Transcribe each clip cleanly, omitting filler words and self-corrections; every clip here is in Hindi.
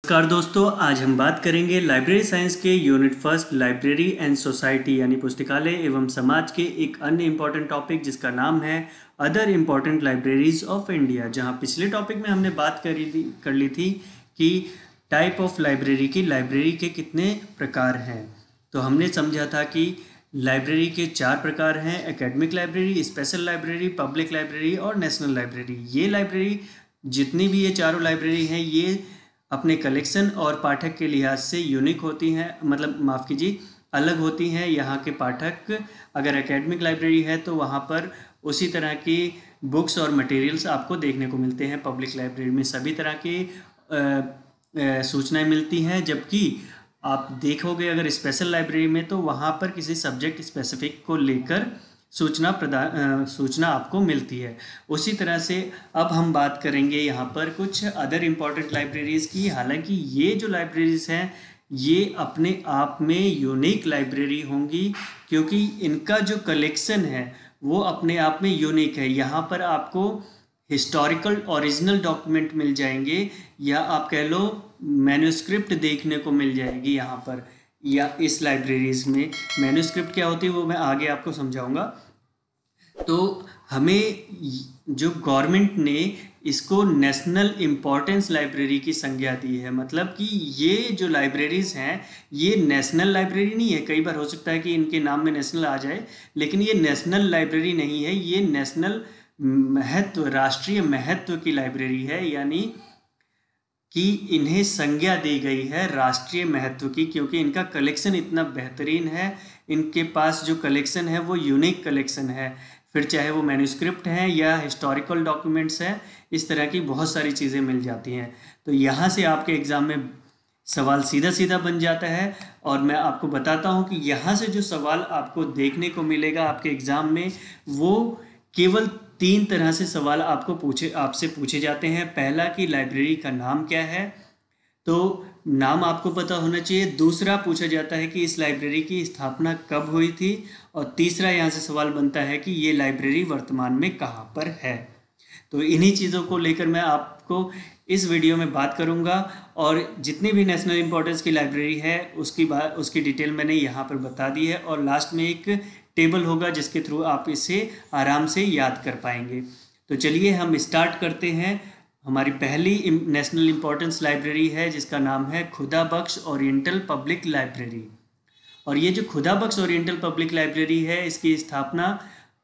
नमस्कार दोस्तों, आज हम बात करेंगे लाइब्रेरी साइंस के unit first library and society यानी पुस्तकालय एवं समाज के एक अन्य इम्पॉर्टेंट टॉपिक जिसका नाम है other important libraries of India. जहां पिछले टॉपिक में हमने बात कर ली थी कि टाइप ऑफ लाइब्रेरी के कितने प्रकार हैं। तो हमने समझा था कि लाइब्रेरी के 4 प्रकार हैं: academic library, special library, public library और नेशनल लाइब्रेरी। ये लाइब्रेरी जितनी भी ये चारों लाइब्रेरी हैं ये अपने कलेक्शन और पाठक के लिहाज से यूनिक होती हैं, अलग होती हैं। यहाँ के पाठक अगर एकेडमिक लाइब्रेरी है तो वहाँ पर उसी तरह की बुक्स और मटेरियल्स आपको देखने को मिलते हैं। पब्लिक लाइब्रेरी में सभी तरह की सूचनाएं मिलती हैं, जबकि आप देखोगे अगर स्पेशल लाइब्रेरी में तो वहाँ पर किसी सब्जेक्ट स्पेसिफिक को लेकर सूचना आपको मिलती है। उसी तरह से अब हम बात करेंगे यहाँ पर कुछ अदर इम्पॉर्टेंट लाइब्रेरीज़ की। हालांकि ये जो लाइब्रेरीज़ हैं ये अपने आप में यूनिक लाइब्रेरी होंगी, क्योंकि इनका जो कलेक्शन है वो अपने आप में यूनिक है। यहाँ पर आपको हिस्टोरिकल ओरिजिनल डॉक्यूमेंट मिल जाएंगे, या आप कह लो मैन्युस्क्रिप्ट देखने को मिल जाएगी यहाँ पर, या इस लाइब्रेरीज़ में। मैन्युस्क्रिप्ट क्या होती है वो मैं आगे आपको समझाऊंगा। तो हमें जो गवर्नमेंट ने इसको नेशनल इम्पोर्टेंस लाइब्रेरी की संज्ञा दी है, मतलब कि ये जो लाइब्रेरीज़ हैं ये नेशनल लाइब्रेरी नहीं है। कई बार हो सकता है कि इनके नाम में नेशनल आ जाए, लेकिन ये नेशनल लाइब्रेरी नहीं है, ये नेशनल महत्व, राष्ट्रीय महत्व की लाइब्रेरी है। यानी कि इन्हें संज्ञा दी गई है राष्ट्रीय महत्व की, क्योंकि इनका कलेक्शन इतना बेहतरीन है। इनके पास जो कलेक्शन है वो यूनिक कलेक्शन है, फिर चाहे वो मैन्युस्क्रिप्ट हैं या हिस्टोरिकल डॉक्यूमेंट्स हैं, इस तरह की बहुत सारी चीज़ें मिल जाती हैं। तो यहाँ से आपके एग्ज़ाम में सवाल सीधा सीधा बन जाता है, और मैं आपको बताता हूँ कि यहाँ से जो सवाल आपको देखने को मिलेगा आपके एग्ज़ाम में, वो केवल 3 तरह से सवाल आपसे पूछे जाते हैं। पहला कि लाइब्रेरी का नाम क्या है, तो नाम आपको पता होना चाहिए। दूसरा पूछा जाता है कि इस लाइब्रेरी की स्थापना कब हुई थी, और तीसरा यहाँ से सवाल बनता है कि ये लाइब्रेरी वर्तमान में कहाँ पर है। तो इन्हीं चीज़ों को लेकर मैं आपको इस वीडियो में बात करूँगा, और जितनी भी नेशनल इम्पोर्टेंस की लाइब्रेरी है उसकी डिटेल मैंने यहाँ पर बता दी है, और लास्ट में एक टेबल होगा जिसके थ्रू आप इसे आराम से याद कर पाएंगे। तो चलिए हम स्टार्ट करते हैं। हमारी पहली नेशनल इम्पोर्टेंस लाइब्रेरी है जिसका नाम है खुदा बख्श ओरिएंटल पब्लिक लाइब्रेरी। और ये जो खुदा बख्श ओरिएंटल पब्लिक लाइब्रेरी है इसकी स्थापना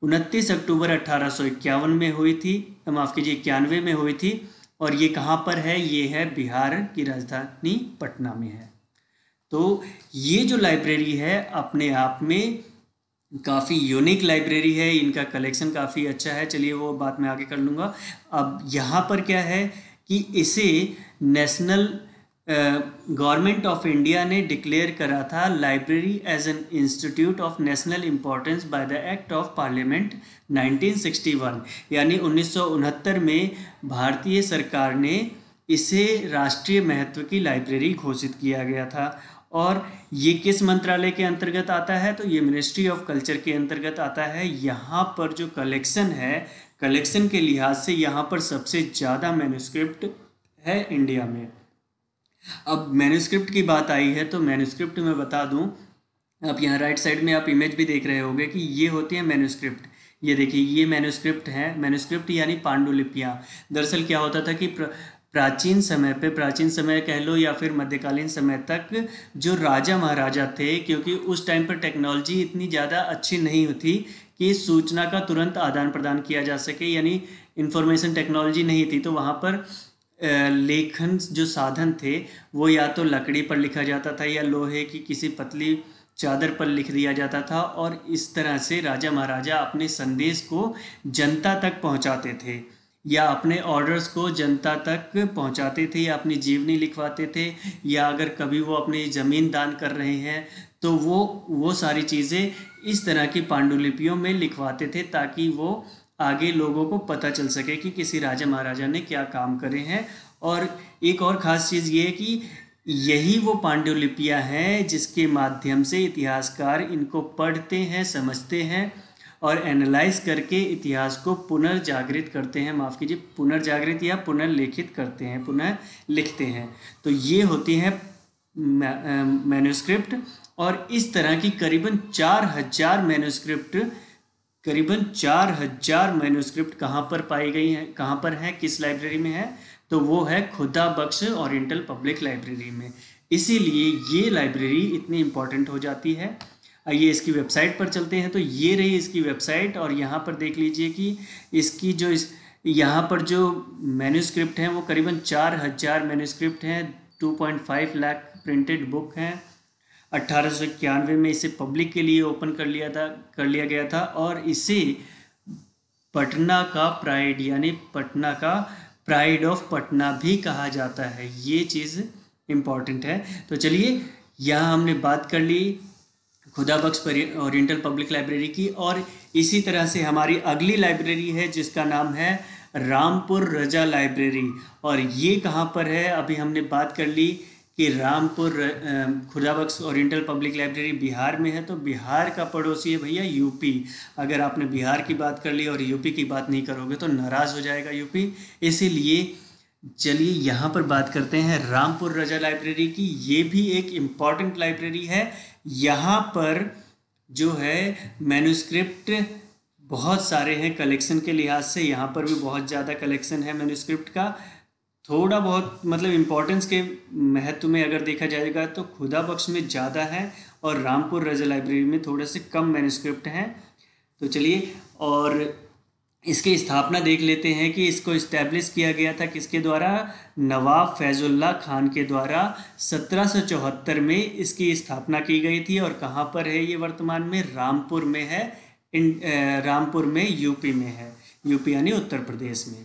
29 अक्टूबर 1851 में हुई थी, माफ़ कीजिए 91 में हुई थी। और ये कहाँ पर है? ये है बिहार की राजधानी पटना में है। तो ये जो लाइब्रेरी है अपने आप में काफ़ी यूनिक लाइब्रेरी है, इनका कलेक्शन काफ़ी अच्छा है। चलिए वो बात मैं आगे कर लूँगा। अब यहाँ पर क्या है कि इसे नेशनल गवर्नमेंट ऑफ इंडिया ने डिक्लेयर करा था library as an institute of national importance by the act of parliament 1961। यानी 1969 में भारतीय सरकार ने इसे राष्ट्रीय महत्व की लाइब्रेरी घोषित किया गया था। और ये किस मंत्रालय के अंतर्गत आता है? तो ये मिनिस्ट्री ऑफ कल्चर के अंतर्गत आता है। यहाँ पर जो कलेक्शन है, कलेक्शन के लिहाज से यहाँ पर सबसे ज़्यादा मैन्युस्क्रिप्ट है इंडिया में। अब मैन्युस्क्रिप्ट की बात आई है तो मैन्युस्क्रिप्ट मैं बता दूँ, आप यहाँ राइट साइड में आप इमेज भी देख रहे होंगे कि ये होती है मैन्युस्क्रिप्ट। ये देखिए ये मैन्युस्क्रिप्ट है। मैन्युस्क्रिप्ट यानी पांडुलिपियाँ। दरअसल क्या होता था कि प्राचीन समय कह लो या फिर मध्यकालीन समय तक जो राजा महाराजा थे, क्योंकि उस टाइम पर टेक्नोलॉजी इतनी ज़्यादा अच्छी नहीं होती कि सूचना का तुरंत आदान प्रदान किया जा सके, यानी इंफॉर्मेशन टेक्नोलॉजी नहीं थी। तो वहाँ पर लेखन जो साधन थे वो या तो लकड़ी पर लिखा जाता था या लोहे की किसी पतली चादर पर लिख दिया जाता था, और इस तरह से राजा महाराजा अपने संदेश को जनता तक पहुँचाते थे, या अपने ऑर्डर्स को जनता तक पहुंचाते थे, या अपनी जीवनी लिखवाते थे, या अगर कभी वो अपनी ज़मीन दान कर रहे हैं तो वो सारी चीज़ें इस तरह की पांडुलिपियों में लिखवाते थे, ताकि वो आगे लोगों को पता चल सके कि किसी राजा महाराजा ने क्या काम करे हैं। और एक और ख़ास चीज़ ये है कि यही वो पांडुलिपियाँ हैं जिसके माध्यम से इतिहासकार इनको पढ़ते हैं, समझते हैं, और एनालाइज करके इतिहास को पुनर्जागृत करते हैं, माफ़ कीजिए पुनर्जागृत या पुनर्लिखित करते हैं, पुनः लिखते हैं। तो ये होती है मैन्युस्क्रिप्ट। और इस तरह की करीबन 4000 मैन्युस्क्रिप्ट, करीबन 4000 मैन्युस्क्रिप्ट कहाँ पर पाई गई हैं, कहाँ पर है, किस लाइब्रेरी में है, तो वो है खुदा बख्श ओरिएंटल पब्लिक लाइब्रेरी में। इसीलिए ये लाइब्रेरी इतनी इम्पॉर्टेंट हो जाती है। आइए इसकी वेबसाइट पर चलते हैं। तो ये रही इसकी वेबसाइट, और यहाँ पर देख लीजिए कि इसकी जो यहाँ पर जो मैन्युस्क्रिप्ट हैं वो करीबन 4000 मैन्युस्क्रिप्ट हैं, 2.5 लाख प्रिंटेड बुक हैं। 1891 में इसे पब्लिक के लिए ओपन कर लिया गया था, और इसे पटना का प्राइड यानी पटना का प्राइड ऑफ पटना भी कहा जाता है। ये चीज़ इम्पॉर्टेंट है। तो चलिए यहाँ हमने बात कर ली खुदा बख्श ओरिएंटल पब्लिक लाइब्रेरी की, और इसी तरह से हमारी अगली लाइब्रेरी है जिसका नाम है रामपुर रजा लाइब्रेरी। और ये कहाँ पर है, अभी हमने बात कर ली कि रामपुर खुदा बख्श ओरिएंटल पब्लिक लाइब्रेरी बिहार में है। तो बिहार का पड़ोसी है भैया यूपी। अगर आपने बिहार की बात कर ली और यूपी की बात नहीं करोगे तो नाराज़ हो जाएगा यूपी। इसीलिए चलिए यहाँ पर बात करते हैं रामपुर रजा लाइब्रेरी की। ये भी एक इम्पॉर्टेंट लाइब्रेरी है। यहाँ पर जो है मैन्युस्क्रिप्ट बहुत सारे हैं कलेक्शन के लिहाज से, यहाँ पर भी बहुत ज़्यादा कलेक्शन है मैन्युस्क्रिप्ट का। थोड़ा बहुत मतलब इम्पोर्टेंस के महत्व में अगर देखा जाएगा तो खुदा बख्श में ज़्यादा है और रामपुर रजा लाइब्रेरी में थोड़े से कम मैन्युस्क्रिप्ट हैं। तो चलिए और इसकी स्थापना देख लेते हैं कि इसको इस्टेब्लिश किया गया था किसके द्वारा, नवाब फैजुल्ला खान के द्वारा 1774 में इसकी स्थापना की गई थी। और कहाँ पर है ये वर्तमान में, रामपुर में है, रामपुर में यूपी में है, यूपी यानी उत्तर प्रदेश में।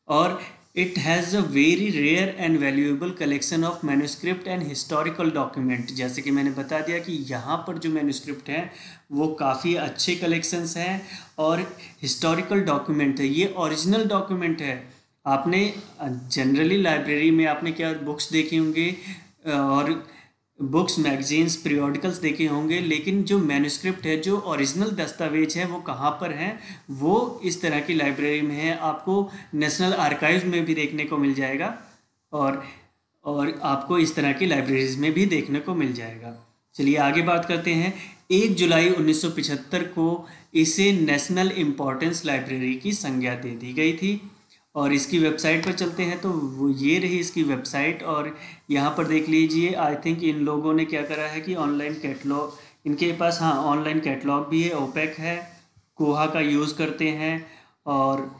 और it has a very rare and valuable collection of manuscript and historical document. जैसे कि मैंने बता दिया कि यहाँ पर जो मैन्युस्क्रिप्ट हैं वो काफ़ी अच्छे कलेक्शंस हैं और हिस्टोरिकल डॉक्यूमेंट है, ये ओरिजिनल डॉक्यूमेंट है। आपने जनरली लाइब्रेरी में आपने क्या बुक्स देखी होंगे और बुक्स, मैगजीन्स, पीरियोडिकल्स देखे होंगे, लेकिन जो मैन्युस्क्रिप्ट है, जो ओरिजिनल दस्तावेज है वो कहाँ पर हैं, वो इस तरह की लाइब्रेरी में है। आपको नेशनल आर्काइव्स में भी देखने को मिल जाएगा और आपको इस तरह की लाइब्रेरीज में भी देखने को मिल जाएगा। चलिए आगे बात करते हैं। 1 जुलाई 1975 को इसे नेशनल इम्पोर्टेंस लाइब्रेरी की संज्ञा दे दी गई थी। और इसकी वेबसाइट पर चलते हैं तो वो ये रही इसकी वेबसाइट। और यहाँ पर देख लीजिए, आई थिंक इन लोगों ने क्या करा है कि ऑनलाइन कैटलॉग इनके पास, हाँ ऑनलाइन कैटलॉग भी है, ओपेक है, कोहा का यूज़ करते हैं। और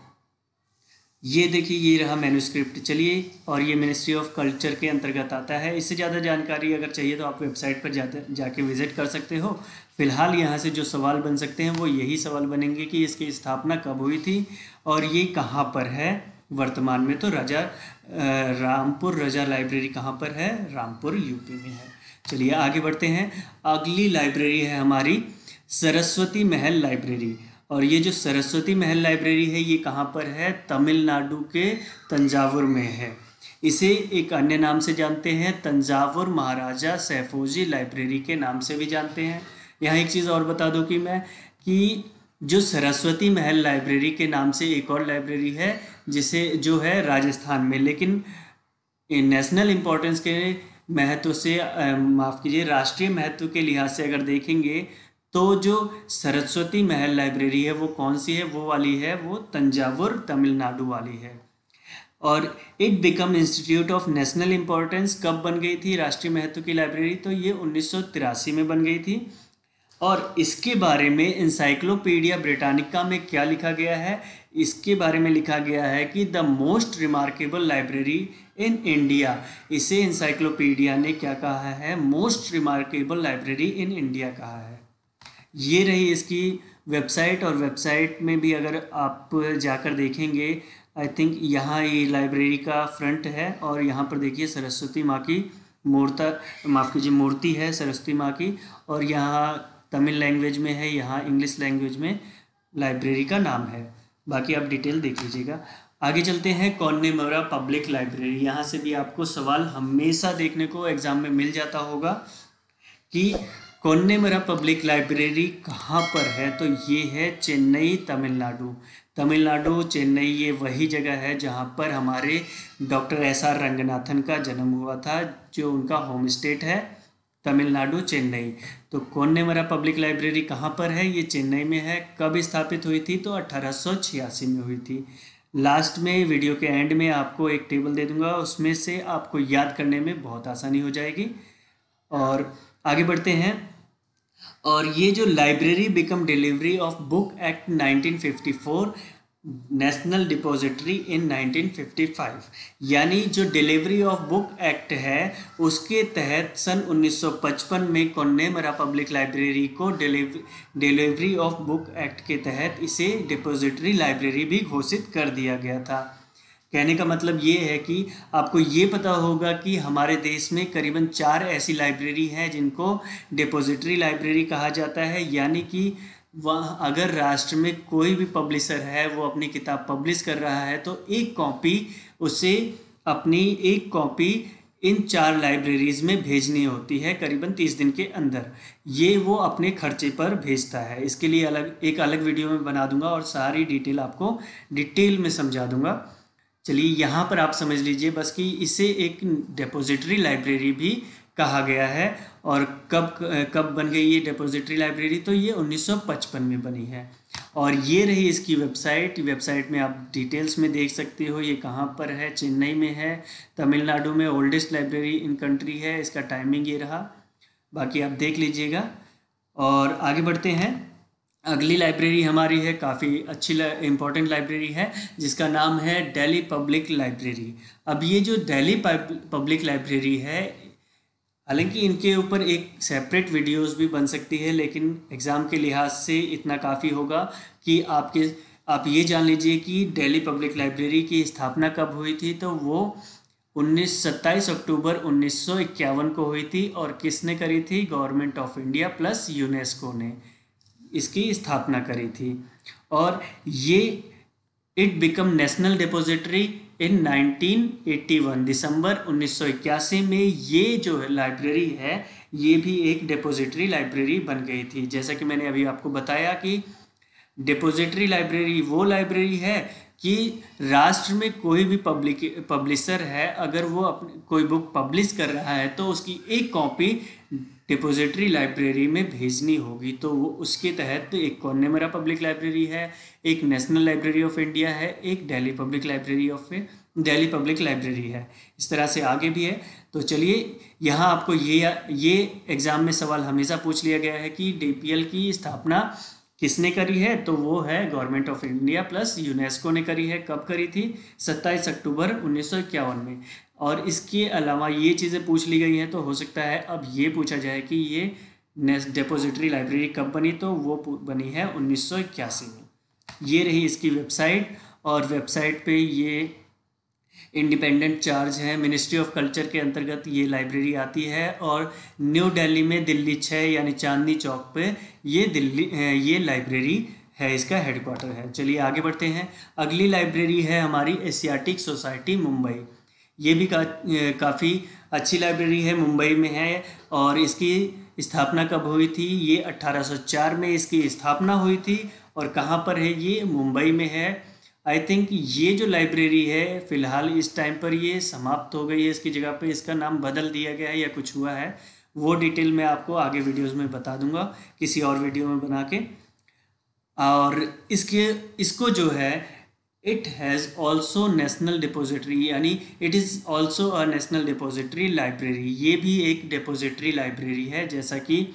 ये देखिए ये रहा मैन्युस्क्रिप्ट। चलिए, और ये मिनिस्ट्री ऑफ कल्चर के अंतर्गत आता है। इससे ज़्यादा जानकारी अगर चाहिए तो आप वेबसाइट पर जाके विज़िट कर सकते हो। फ़िलहाल यहाँ से जो सवाल बन सकते हैं वो यही सवाल बनेंगे कि इसकी स्थापना कब हुई थी और ये कहाँ पर है वर्तमान में। तो रामपुर रजा लाइब्रेरी कहाँ पर है, रामपुर यूपी में है। चलिए आगे बढ़ते हैं। अगली लाइब्रेरी है हमारी सरस्वती महल लाइब्रेरी। और ये जो सरस्वती महल लाइब्रेरी है ये कहाँ पर है, तमिलनाडु के तंजावुर में है। इसे एक अन्य नाम से जानते हैं, तंजावुर महाराजा सैफोजी लाइब्रेरी के नाम से भी जानते हैं। यहाँ एक चीज़ और बता दूँ कि जो सरस्वती महल लाइब्रेरी के नाम से एक और लाइब्रेरी है जिसे जो है राजस्थान में, लेकिन नेशनल इम्पोर्टेंस के महत्व से, माफ़ कीजिए राष्ट्रीय महत्व के लिहाज से अगर देखेंगे तो जो सरस्वती महल लाइब्रेरी है वो कौन सी है, वो वाली है, वो तंजावुर तमिलनाडु वाली है। और it become institute of national importance कब बन गई थी राष्ट्रीय महत्व की लाइब्रेरी, तो ये 1983 में बन गई थी। और इसके बारे में इंसाइक्लोपीडिया ब्रिटानिका में क्या लिखा गया है, इसके बारे में लिखा गया है कि the most remarkable library in India. इसे इंसाइक्लोपीडिया ने क्या कहा है, most remarkable library in India कहा है। ये रही इसकी वेबसाइट। और वेबसाइट में भी अगर आप जाकर देखेंगे, आई थिंक यहाँ ये लाइब्रेरी का फ्रंट है और यहाँ पर देखिए सरस्वती माँ की मूर्ति है सरस्वती माँ की। और यहाँ तमिल लैंग्वेज में है, यहाँ इंग्लिश लैंग्वेज में लाइब्रेरी का नाम है। बाकी आप डिटेल देख लीजिएगा। आगे चलते हैं कॉन्नेमोरा पब्लिक लाइब्रेरी। यहाँ से भी आपको सवाल हमेशा देखने को एग्ज़ाम में मिल जाता होगा कि कोन्नेमरा पब्लिक लाइब्रेरी कहाँ पर है? तो ये है चेन्नई, तमिलनाडु। तमिलनाडु, चेन्नई, ये वही जगह है जहाँ पर हमारे डॉक्टर एस.आर. रंगनाथन का जन्म हुआ था, जो उनका होम स्टेट है तमिलनाडु, चेन्नई। तो कोन्नेमरा पब्लिक लाइब्रेरी कहाँ पर है? ये चेन्नई में है। कब स्थापित हुई थी? तो 1886 में हुई थी। लास्ट में वीडियो के एंड में आपको एक टेबल दे दूंगा, उसमें से आपको याद करने में बहुत आसानी हो जाएगी। और आगे बढ़ते हैं। और ये जो library become delivery of book act 1954, national depository in 1955, यानी जो डिलीवरी ऑफ बुक एक्ट है उसके तहत सन 1955 में कोन्नेमरा पब्लिक लाइब्रेरी को डिलीवरी ऑफ बुक एक्ट के तहत इसे डिपॉजिटरी लाइब्रेरी भी घोषित कर दिया गया था। कहने का मतलब ये है कि आपको ये पता होगा कि हमारे देश में करीबन 4 ऐसी लाइब्रेरी हैं जिनको डिपॉजिटरी लाइब्रेरी कहा जाता है, यानी कि वह अगर राष्ट्र में कोई भी पब्लिशर है वो अपनी किताब पब्लिश कर रहा है तो एक कॉपी इन 4 लाइब्रेरीज़ में भेजनी होती है करीबन 30 दिन के अंदर। ये वो अपने खर्चे पर भेजता है। इसके लिए एक अलग वीडियो में बना दूंगा और सारी डिटेल आपको डिटेल में समझा दूंगा। चलिए यहाँ पर आप समझ लीजिए बस कि इसे एक डिपॉजिटरी लाइब्रेरी भी कहा गया है। और कब बन गई ये डिपॉजिटरी लाइब्रेरी? तो ये 1955 में बनी है। और ये रही इसकी वेबसाइट में आप डिटेल्स में देख सकते हो ये कहाँ पर है। चेन्नई में है, तमिलनाडु में ओल्डेस्ट लाइब्रेरी इन कंट्री है। इसका टाइमिंग ये रहा, बाकी आप देख लीजिएगा। और आगे बढ़ते हैं। अगली लाइब्रेरी हमारी है, काफ़ी अच्छी इम्पोर्टेंट लाइब्रेरी है, जिसका नाम है दिल्ली पब्लिक लाइब्रेरी। अब ये जो दिल्ली पब्लिक लाइब्रेरी है, हालांकि इनके ऊपर एक सेपरेट वीडियोस भी बन सकती है, लेकिन एग्ज़ाम के लिहाज से इतना काफ़ी होगा कि आप ये जान लीजिए कि दिल्ली पब्लिक लाइब्रेरी की स्थापना कब हुई थी। तो वो 27 अक्टूबर 1951 को हुई थी। और किसने करी थी? Government of India plus UNESCO ने इसकी स्थापना करी थी। और ये इट बिकम नेशनल डिपॉजिटरी इन 1981, दिसंबर 1981 में ये जो लाइब्रेरी है ये भी एक डिपॉजिटरी लाइब्रेरी बन गई थी। जैसा कि मैंने अभी आपको बताया कि डिपॉजिटरी लाइब्रेरी वो लाइब्रेरी है कि राष्ट्र में कोई भी पब्लिशर है, अगर वो कोई बुक पब्लिश कर रहा है तो उसकी एक कॉपी डिपॉजिटरी लाइब्रेरी में भेजनी होगी। तो वो उसके तहत एक कोन्नेमरा पब्लिक लाइब्रेरी है, एक नेशनल लाइब्रेरी ऑफ इंडिया है, एक दिल्ली पब्लिक लाइब्रेरी है। इस तरह से आगे भी है। तो चलिए, यहाँ आपको ये एग्ज़ाम में सवाल हमेशा पूछ लिया गया है कि डीपीएल की स्थापना किसने करी है? तो वो है government of India plus UNESCO ने करी है। कब करी थी? 27 अक्टूबर 1951 में। और इसके अलावा ये चीज़ें पूछ ली गई हैं, तो हो सकता है अब ये पूछा जाए कि ये डिपॉजिटरी लाइब्रेरी कब बनी? तो वो बनी है 1981 में। ये रही इसकी वेबसाइट। और वेबसाइट पे ये इंडिपेंडेंट चार्ज है, मिनिस्ट्री ऑफ कल्चर के अंतर्गत ये लाइब्रेरी आती है। और न्यू दिल्ली में दिल्ली 6 यानी चांदनी चौक पे ये लाइब्रेरी है, इसका हेडक्वार्टर है। चलिए आगे बढ़ते हैं। अगली लाइब्रेरी है हमारी एशियाटिक सोसाइटी मुंबई। ये भी काफ़ी अच्छी लाइब्रेरी है, मुंबई में है। और इसकी स्थापना कब हुई थी? ये 1804 में इसकी स्थापना हुई थी। और कहाँ पर है? ये मुंबई में है। आई थिंक ये जो लाइब्रेरी है फ़िलहाल इस टाइम पर ये समाप्त हो गई है, इसकी जगह पे इसका नाम बदल दिया गया है या कुछ हुआ है, वो डिटेल मैं आपको आगे वीडियोस में बता दूंगा किसी और वीडियो में बना के। और इसको जो है it has also national depository, यानी it is also a national depository library. ये भी एक डिपॉजिटरी लाइब्रेरी है, जैसा कि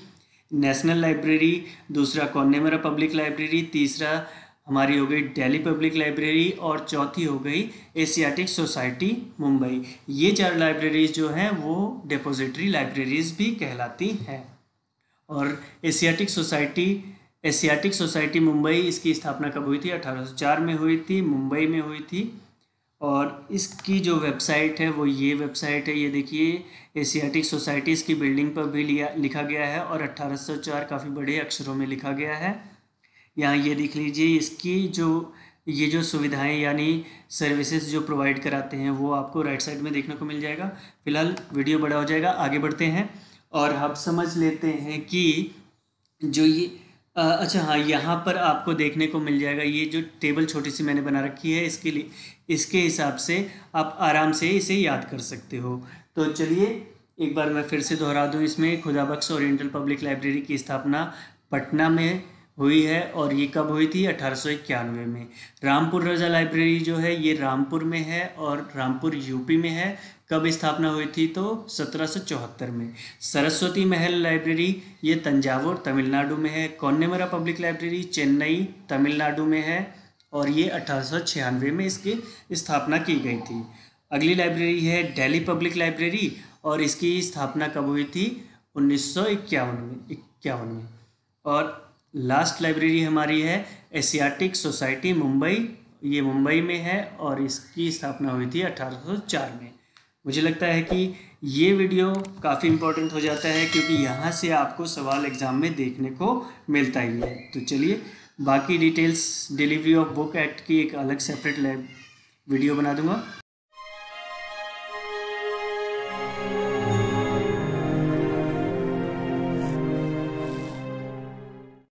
नेशनल लाइब्रेरी, दूसरा कोन्नेमरा पब्लिक लाइब्रेरी, तीसरा हमारी हो गई दिल्ली पब्लिक लाइब्रेरी, और चौथी हो गई एशियाटिक सोसाइटी मुंबई। ये 4 लाइब्रेरीज जो हैं वो डिपॉजिटरी लाइब्रेरीज भी कहलाती हैं। और एशियाटिक सोसाइटी मुंबई, इसकी स्थापना कब हुई थी? 1804 में हुई थी, मुंबई में हुई थी। और इसकी जो वेबसाइट है वो ये वेबसाइट है, ये देखिए, एशियाटिक सोसाइटीज़ की बिल्डिंग पर भी लिखा गया है और 1804 काफ़ी बड़े अक्षरों में लिखा गया है। यहाँ ये देख लीजिए, इसकी ये जो सुविधाएं यानी सर्विसेज जो प्रोवाइड कराते हैं वो आपको राइट साइड में देखने को मिल जाएगा। फिलहाल वीडियो बड़ा हो जाएगा, आगे बढ़ते हैं। और अब समझ लेते हैं कि जो ये अच्छा हाँ, यहाँ पर आपको देखने को मिल जाएगा ये जो टेबल छोटी सी मैंने बना रखी है, इसके लिए इसके हिसाब से आप आराम से इसे याद कर सकते हो। तो चलिए एक बार मैं फिर से दोहरा दूँ, इसमें खुदाबख्श ओरिएंटल पब्लिक लाइब्रेरी की स्थापना पटना में हुई है और ये कब हुई थी? 1891 में। रामपुर रजा लाइब्रेरी जो है ये रामपुर में है और रामपुर यूपी में है। कब स्थापना हुई थी? तो 1774 में। सरस्वती महल लाइब्रेरी ये तंजावुर तमिलनाडु में है। कौन्नेमरा पब्लिक लाइब्रेरी चेन्नई तमिलनाडु में है और ये 1896 में इसकी स्थापना की गई थी। अगली लाइब्रेरी है दिल्ली पब्लिक लाइब्रेरी और इसकी स्थापना कब हुई थी? 1951 में। और लास्ट लाइब्रेरी हमारी है एशियाटिक सोसाइटी मुंबई, ये मुंबई में है और इसकी स्थापना हुई थी 1804 में। मुझे लगता है कि ये वीडियो काफ़ी इम्पोर्टेंट हो जाता है क्योंकि यहाँ से आपको सवाल एग्ज़ाम में देखने को मिलता ही है। तो चलिए बाकी details delivery of book act की एक अलग सेपरेट वीडियो बना दूंगा।